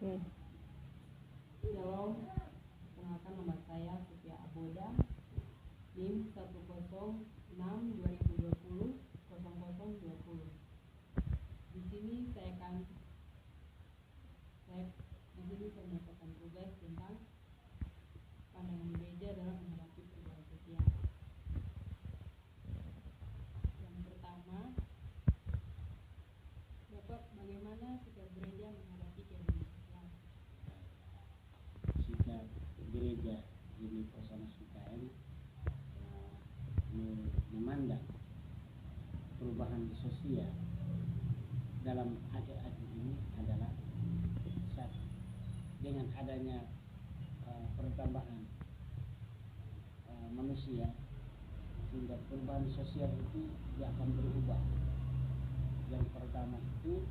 Oke. Shalom, perkenalkan nama saya Sofia Aboda, NIM 106-2020-0020. Di sini saya mendapatkan tugas tentang pandangan gereja dalam menghadapi perubahan sosial. Yang pertama, Bapak, bagaimana sikap gereja menghadapi keadaan sosial? Sikap gereja ini Hosanna UKM memandang perubahan sosial dalam akhir-akhir ini adalah satu, dengan adanya pertambahan manusia, sehingga perubahan sosial itu dia akan berubah. Yang pertama itu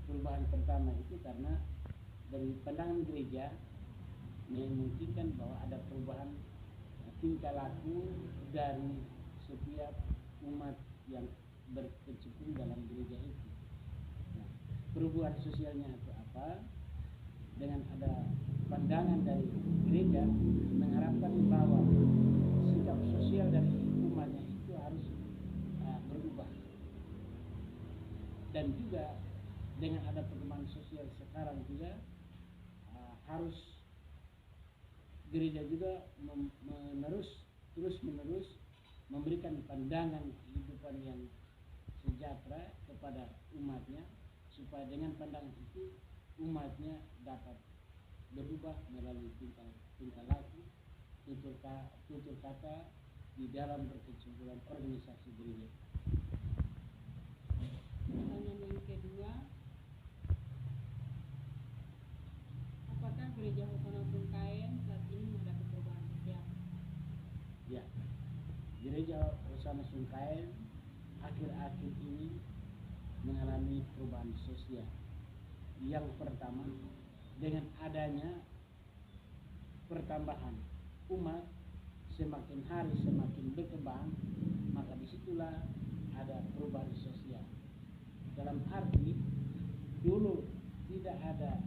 perubahan pertama itu karena dari pandangan gereja memungkinkan bahwa ada perubahan tingkah laku dari setiap umat yang berkecimpung dalam gereja itu. Nah, perubahan sosialnya itu apa? Dengan ada pandangan dari gereja mengharapkan bahwa sikap sosial dari umatnya itu harus berubah. Dan juga dengan ada perkembangan sosial sekarang juga harus gereja juga terus menerus memberikan pandangan kehidupan yang sejahtera kepada umatnya, supaya dengan pandangan itu umatnya dapat berubah melalui tingkah laku, tutur kata di dalam berkesimpulan organisasi gereja. Pertanyaan yang kedua, apakah gereja Hosanna UKM saat ini menghadapi perubahan sosial? Ya, gereja Hosanna UKM akhir-akhir ini mengalami perubahan sosial. Yang pertama, dengan adanya pertambahan umat semakin hari semakin berkembang, maka disitulah ada perubahan sosial. Dalam arti dulu tidak ada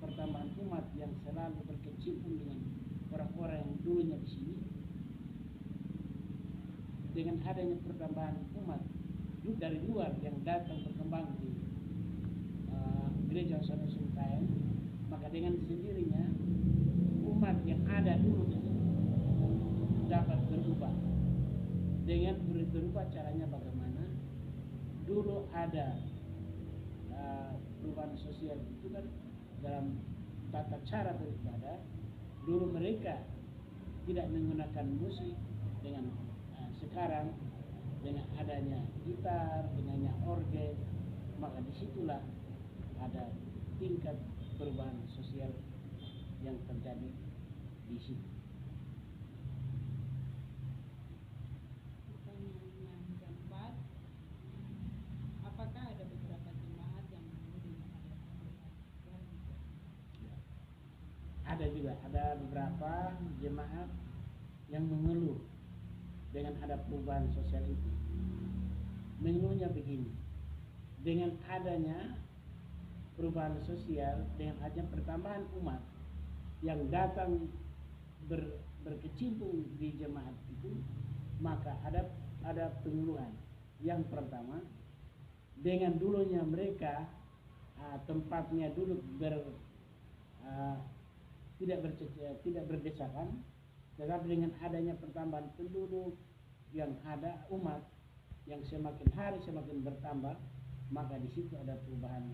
pertambahan umat yang selalu berkecimpung dengan orang-orang yang dulunya di sini. Dengan adanya pertambahan umat dari luar yang datang berkembang di gereja Hosanna UKM, maka dengan sendirinya umat yang ada dulu di sini dapat berubah. Dengan berubah caranya bagaimana? Dulu ada perubahan sosial itu kan dalam tata cara beribadah. Dulu mereka tidak menggunakan musik, dengan sekarang dengan adanya gitar, dengannya orgel, maka disitulah ada tingkat perubahan sosial yang terjadi di situ. Pertanyaan yang keempat, apakah ada beberapa jemaat yang mengeluh dengan adanya perubahan sosial? Ada juga, ada beberapa jemaat yang mengeluh dengan ada perubahan sosial itu. Mengeluhnya begini, dengan adanya perubahan sosial, dengan adanya pertambahan umat yang datang berkecimpung di jemaat itu, maka ada pengeluhan. Yang pertama, dengan dulunya mereka tempatnya duduk tidak berdesakan, tetapi dengan adanya pertambahan penduduk yang ada, umat yang semakin hari semakin bertambah, maka di situ ada perubahan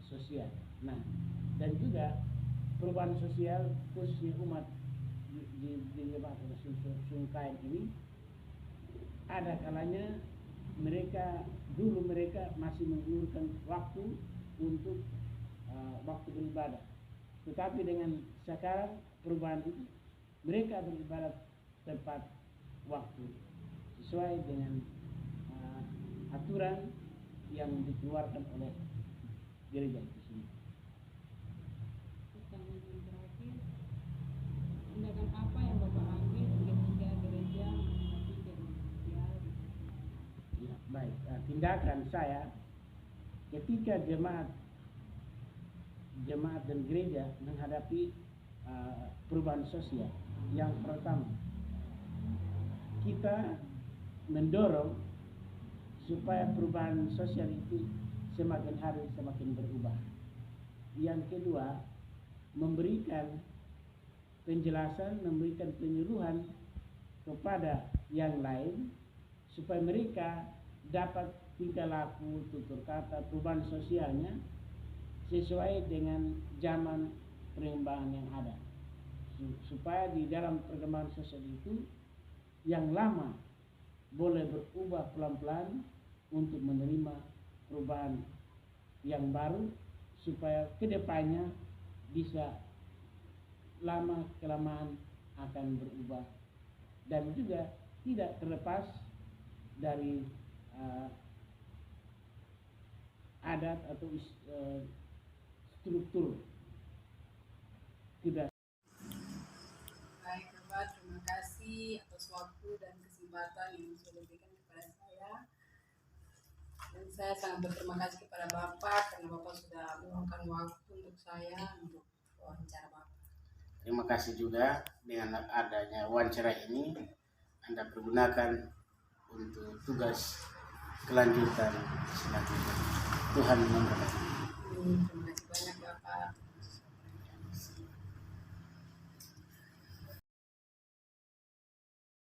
sosial. Nah, dan juga perubahan sosial khususnya umat di jemaat UKM ini, ada kalanya mereka masih mengulurkan waktu untuk waktu beribadah, tetapi dengan sekarang perubahan itu mereka beribadah tepat waktu sesuai dengan aturan yang dikeluarkan oleh gereja itu sendiri. Pertanyaan yang terakhir, tindakan apa yang Bapak ambil ketika gereja menghadapi keadaan sosial? Ya, baik. Tindakan saya ketika jemaat dan gereja menghadapi perubahan sosial, yang pertama kita mendorong supaya perubahan sosial itu semakin hari semakin berubah. Yang kedua, memberikan penjelasan, memberikan penyuluhan kepada yang lain supaya mereka dapat tingkah laku, tutur kata, perubahan sosialnya sesuai dengan zaman perkembangan yang ada, supaya di dalam perkembangan sosial itu yang lama boleh berubah pelan-pelan untuk menerima perubahan yang baru, supaya kedepannya bisa lama kelamaan akan berubah dan juga tidak terlepas dari adat atau struktur tidak. Baik Bapak, terima kasih atas waktu dan kesempatan yang sudah diberikan kepada saya. Dan saya sangat berterima kasih kepada Bapak karena Bapak sudah meluangkan waktu untuk saya untuk wawancara Bapak. Terima kasih juga, dengan adanya wawancara ini Anda pergunakan untuk tugas kelanjutan selanjutnya. Tuhan memberkati.